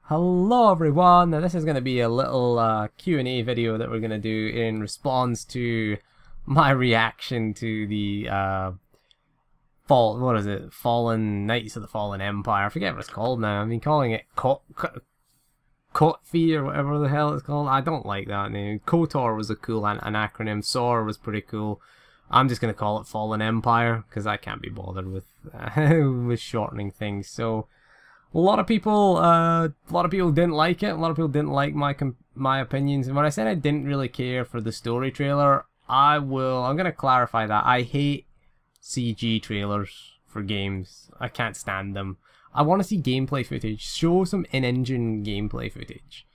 Hello everyone, now this is going to be a little Q&A video that we're going to do in response to my reaction to the Fallen Knights of the Fallen Empire. I forget what it's called now. I've been calling it KOTFE or whatever the hell it's called. I don't like that name. KOTOR was a cool an acronym. SOAR was pretty cool. I'm just going to call it Fallen Empire because I can't be bothered with with shortening things. So a lot of people didn't like it. A lot of people didn't like my opinions. And when I said I didn't really care for the story trailer, I'm gonna clarify that. I hate CG trailers for games. I can't stand them. I want to see gameplay footage. Show some in-engine gameplay footage.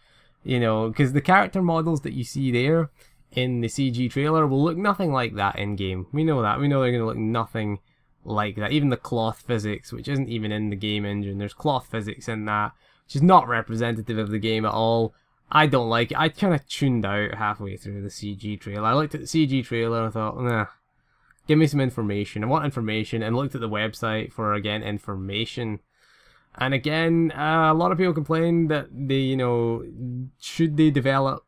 You know, because the character models that you see there in the CG trailer will look nothing like that in game. We know that. We know they're gonna look nothing like that. Even the cloth physics, which isn't even in the game engine, there's cloth physics in that, which is not representative of the game at all. I don't like it. I kind of tuned out halfway through the CG trailer. I looked at the CG trailer and I thought, nah, give me some information. I want information, and looked at the website for, again, information. And again, a lot of people complain that they, should they develop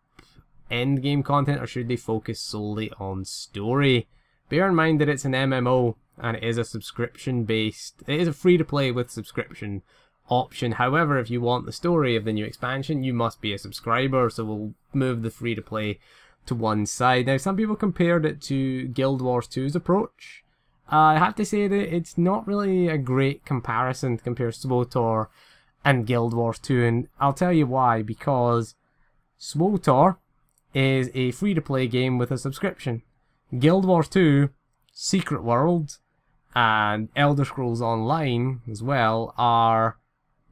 end game content or should they focus solely on story? Bear in mind that it's an MMO, and it is a subscription-based. It is a free-to-play with subscription option. However, if you want the story of the new expansion, you must be a subscriber, so we'll move the free-to-play to one side. Now, some people compared it to Guild Wars 2's approach. I have to say that it's not really a great comparison to compare SWTOR and Guild Wars 2, and I'll tell you why. Because SWTOR is a free-to-play game with a subscription. Guild Wars 2, Secret World, and Elder Scrolls Online as well are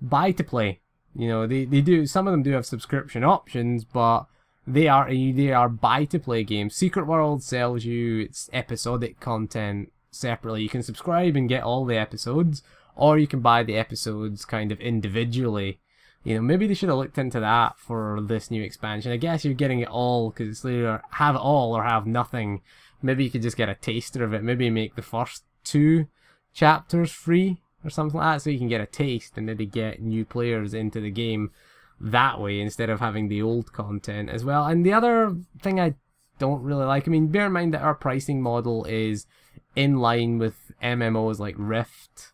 buy to play. You know, they do, some of them do have subscription options, but they are buy to play games. Secret World sells you its episodic content separately. You can subscribe and get all the episodes, or you can buy the episodes kind of individually. You know, maybe they should have looked into that for this new expansion. I guess you're getting it all because it's either have it all or have nothing. Maybe you could just get a taster of it. Maybe make the first 2 chapters free or something like that, so you can get a taste and maybe get new players into the game that way instead of having the old content as well. And the other thing I don't really like, I mean, bear in mind that our pricing model is in line with MMOs like Rift.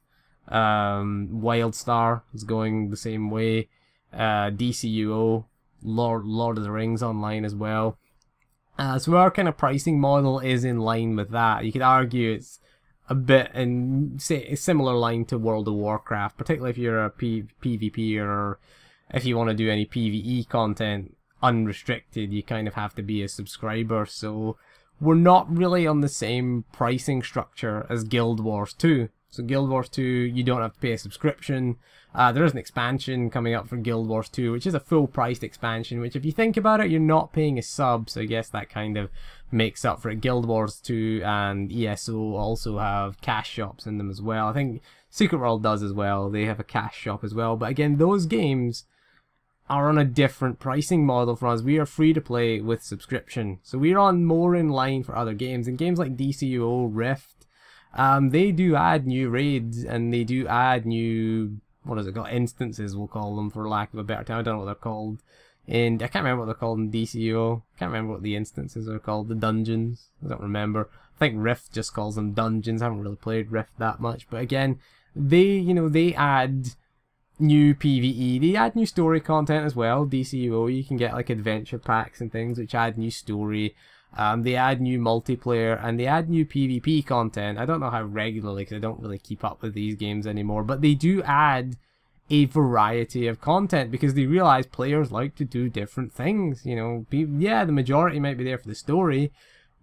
WildStar is going the same way. DCUO, Lord of the Rings Online as well. So our kind of pricing model is in line with that. You could argue it's a bit in, say, a similar line to World of Warcraft, particularly if you're a PvP or if you want to do any PvE content unrestricted, you kind of have to be a subscriber. So we're not really on the same pricing structure as Guild Wars 2. So Guild Wars 2, you don't have to pay a subscription. There is an expansion coming up for Guild Wars 2, which is a full-priced expansion, which if you think about it, you're not paying a sub, so I guess that kind of makes up for it. Guild Wars 2 and ESO also have cash shops in them as well. I think Secret World does as well. They have a cash shop as well. But again, those games are on a different pricing model from us. We are free-to-play with subscription. So we're on more in line for other games. And games like DCUO, Rift, they do add new raids, and they do add new, what is it called, instances, we'll call them for lack of a better term. I don't know what they're called. And I can't remember what they're called in DCUO. I can't remember what the instances are called, the dungeons. I don't remember. I think Rift just calls them dungeons. I haven't really played Rift that much. But again, they add new PvE. They add new story content as well. DCUO, you can get like adventure packs and things which add new story. They add new multiplayer, and they add new PvP content. I don't know how regularly, because I don't really keep up with these games anymore, but they do add a variety of content because they realize players like to do different things. You know, yeah, the majority might be there for the story,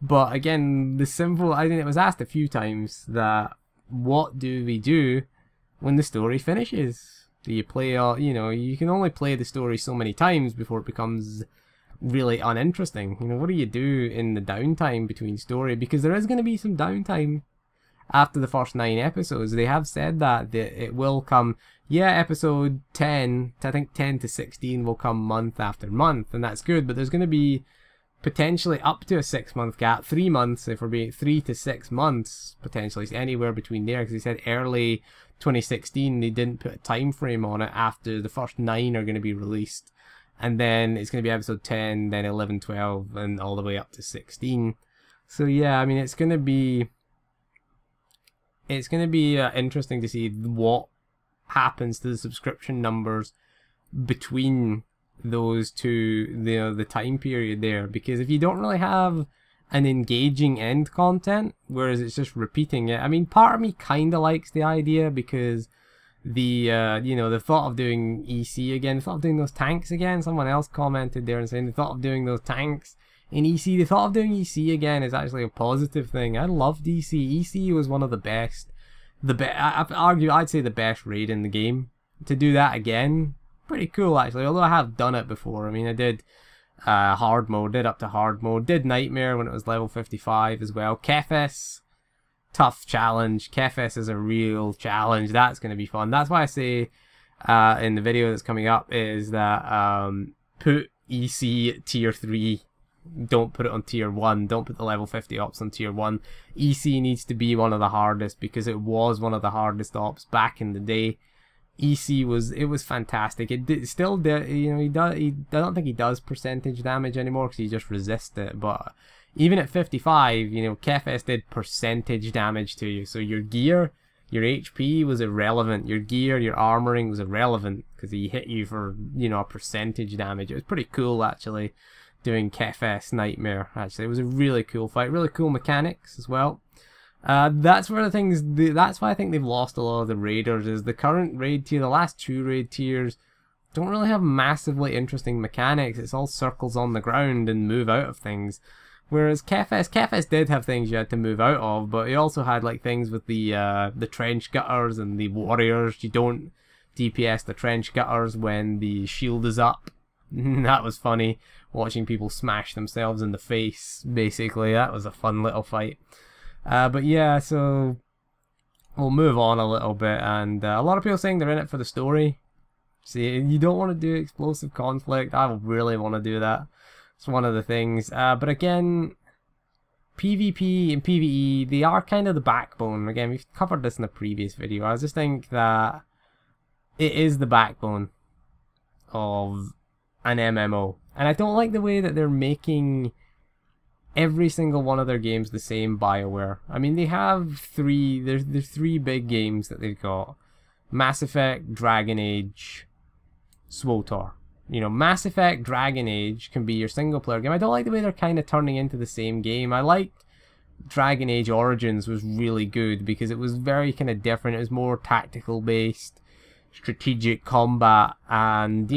but again, I think it was asked a few times that what do we do when the story finishes? Do you play, you can only play the story so many times before it becomes really uninteresting. You know, what do you do in the downtime between story? Because there is going to be some downtime after the first 9 episodes. They have said that it will come, yeah, episode 10, I think 10 to 16 will come month after month, and that's good, but there's going to be potentially up to a 6-month gap, 3 months if we're being 3 to 6 months potentially, anywhere between there, because he said early 2016, they didn't put a time frame on it after the first 9 are going to be released. And then it's going to be episode 10, then 11, 12, and all the way up to 16. So yeah, I mean, it's going to be interesting to see what happens to the subscription numbers between those two, the time period there, because if you don't really have an engaging end content, whereas it's just repeating it, I mean, part of me kind of likes the idea, because the the thought of doing EC again, the thought of doing those tanks again, someone else commented there and saying the thought of doing those tanks in EC, the thought of doing EC again is actually a positive thing. I loved EC. EC was one of the best, I'd say the best raid in the game. To do that again, pretty cool actually, although I have done it before. I mean, I did hard mode, did up to hard mode, did Nightmare when it was level 55 as well. Kefis, tough challenge. Kefis is a real challenge. That's going to be fun. That's why I say in the video that's coming up is that put EC tier 3, don't put it on tier 1, don't put the level 50 ops on tier 1. EC needs to be one of the hardest, because it was one of the hardest ops back in the day. EC was fantastic. It still did, I don't think he does percentage damage anymore because he just resists it, but even at 55, Kefis did percentage damage to you. So your gear, your HP was irrelevant. Your gear, your armoring was irrelevant because he hit you for, a percentage damage. It was pretty cool actually doing Kefis Nightmare. Actually, it was a really cool fight, really cool mechanics as well. That's why I think they've lost a lot of the raiders, is the current raid tier, the last 2 raid tiers don't really have massively interesting mechanics. It's all circles on the ground and move out of things. Whereas Kefis did have things you had to move out of, but he also had like things with the trench gutters and the warriors. You don't DPS the trench gutters when the shield is up. That was funny, watching people smash themselves in the face, basically. That was a fun little fight. But yeah, so we'll move on a little bit, and a lot of people saying they're in it for the story. See, you don't want to do explosive conflict. I really want to do that. It's one of the things. But again, PvP and PvE, they are kind of the backbone. Again, we've covered this in a previous video. I just think that it is the backbone of an MMO. And I don't like the way that they're making every single one of their games the same BioWare. I mean, they have there's 3 big games that they've got. Mass Effect, Dragon Age, SWTOR. Mass Effect, Dragon Age can be your single player game. I don't like the way they're kind of turning into the same game. I liked Dragon Age Origins was really good because it was very kind of different. It was more tactical based, strategic combat, and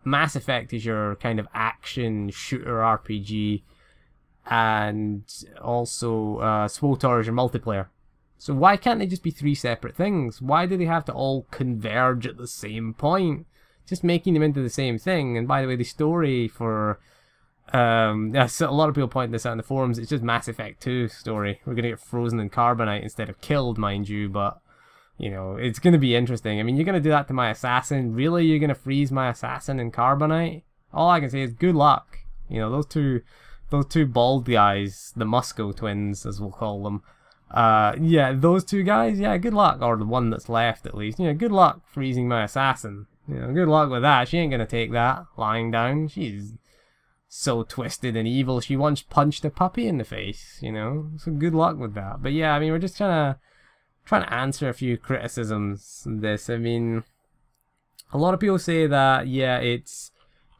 Mass Effect is your kind of action shooter RPG, and also SWTOR is your multiplayer. So why can't they just be 3 separate things? Why do they have to all converge at the same point? Just making them into the same thing. And by the way, the story for a lot of people point this out in the forums, it's just Mass Effect 2 story. We're gonna get frozen in carbonite instead of killed, mind you, but it's gonna be interesting. I mean, you're gonna do that to my assassin. Really, you're gonna freeze my assassin in carbonite? All I can say is good luck. Those two bald guys, the Musco twins, as we'll call them. Yeah, those 2 guys, yeah, good luck. Or the one that's left, at least. Good luck freezing my assassin. Good luck with that. She ain't gonna take that lying down. She's so twisted and evil. She once punched a puppy in the face, So good luck with that. But yeah, I mean, we're just trying to answer a few criticisms of this. I mean, a lot of people say that, yeah, it's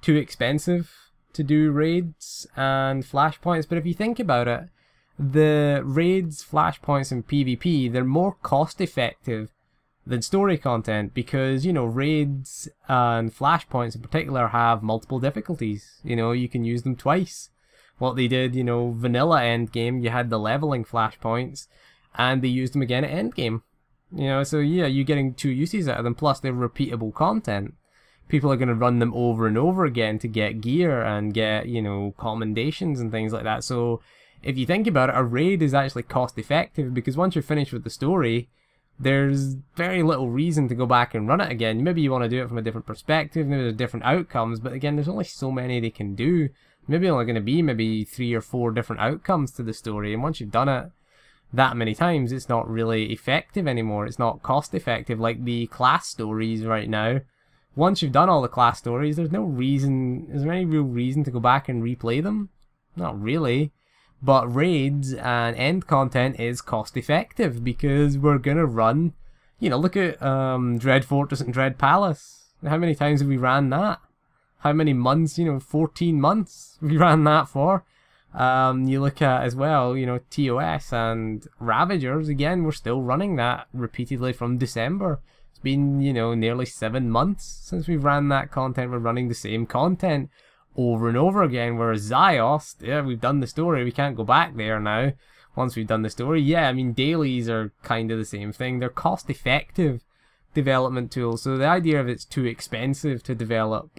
too expensive to do raids and flashpoints, but if you think about it, the raids, flashpoints, and PvP, they're more cost effective than story content, because raids and flashpoints in particular have multiple difficulties. You can use them twice. What they did, vanilla endgame, you had the leveling flashpoints, and they used them again at endgame. So yeah, you're getting 2 uses out of them, plus they're repeatable content. People are going to run them over and over again to get gear and get, commendations and things like that. So if you think about it, a raid is actually cost effective, because once you're finished with the story, there's very little reason to go back and run it again. Maybe you want to do it from a different perspective, maybe there's different outcomes, but again, there's only so many they can do. Maybe only going to be maybe 3 or 4 different outcomes to the story, and once you've done it, that many times, it's not really effective anymore. It's not cost effective like the class stories right now. Once you've done all the class stories, there's no reason, is there any real reason to go back and replay them? Not really. But raids and end content is cost effective because we're gonna run, you know, look at Dread Fortress and Dread Palace. How many times have we ran that? How many months, you know, 14 months we ran that for. You look at as well, you know, TOS and Ravagers, again, we're still running that repeatedly from December. It's been, you know, nearly 7 months since we ran that content. We're running the same content over and over again, whereas Ziost, yeah, we've done the story, we can't go back there now once we've done the story. Yeah, I mean, dailies are kind of the same thing. They're cost-effective development tools, so the idea of it's too expensive to develop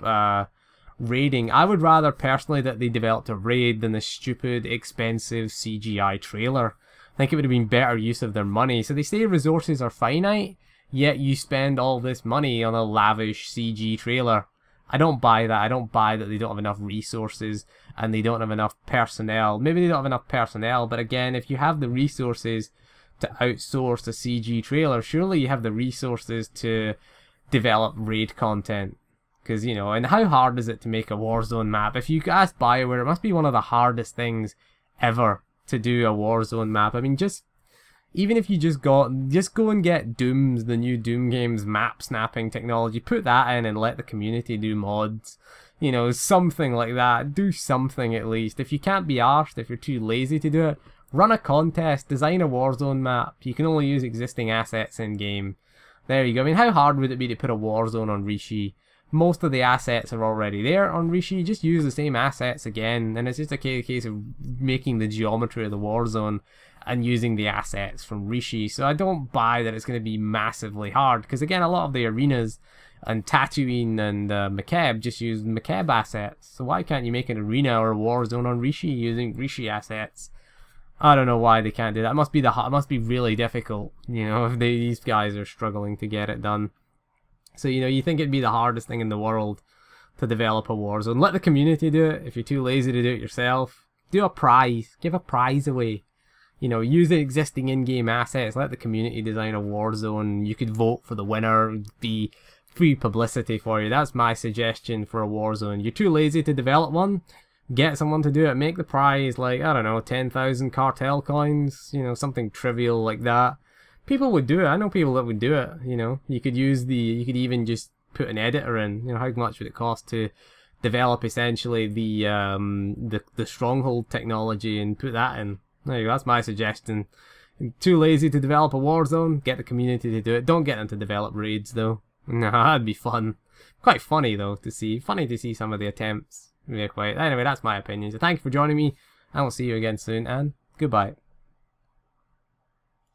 raiding, I would rather personally that they developed a raid than the stupid, expensive CGI trailer. I think it would have been better use of their money. So they say resources are finite, yet you spend all this money on a lavish CG trailer. I don't buy that. I don't buy that they don't have enough resources and they don't have enough personnel. Maybe they don't have enough personnel, but again, if you have the resources to outsource a CG trailer, surely you have the resources to develop raid content. Because, you know, and how hard is it to make a Warzone map? If you ask BioWare, it must be one of the hardest things ever to do a Warzone map. I mean, even if you just go and get Doom's, the new Doom game's map snapping technology, put that in and let the community do mods. You know, something like that. Do something at least. If you can't be arsed, if you're too lazy to do it, run a contest, design a Warzone map. You can only use existing assets in game. There you go. I mean, how hard would it be to put a Warzone on Rishi? Most of the assets are already there on Rishi. Just use the same assets again, and it's just a case of making the geometry of the Warzone and using the assets from Rishi. So I don't buy that it's going to be massively hard, because again, a lot of the arenas and Tatooine and Makeb just use Makeb assets. So why can't you make an arena or a Warzone on Rishi using Rishi assets? I don't know why they can't do that. It must be really difficult, you know, if these guys are struggling to get it done. So, you know, you think it'd be the hardest thing in the world to develop a Warzone. Let the community do it. If you're too lazy to do it yourself, do a prize. Give a prize away. You know, use the existing in-game assets. Let the community design a Warzone. You could vote for the winner. It'd be free publicity for you. That's my suggestion for a Warzone. You're too lazy to develop one? Get someone to do it. Make the prize like, I don't know, 10,000 cartel coins. You know, something trivial like that. People would do it. I know people that would do it. You know, you could even just put an editor in. You know, how much would it cost to develop essentially the stronghold technology and put that in? There you go. That's my suggestion. Too lazy to develop a Warzone? Get the community to do it. Don't get them to develop raids though. No, that'd be fun. Quite funny though to see. Funny to see some of the attempts. Yeah, quite. Anyway, that's my opinion. So thank you for joining me. I will see you again soon, and goodbye.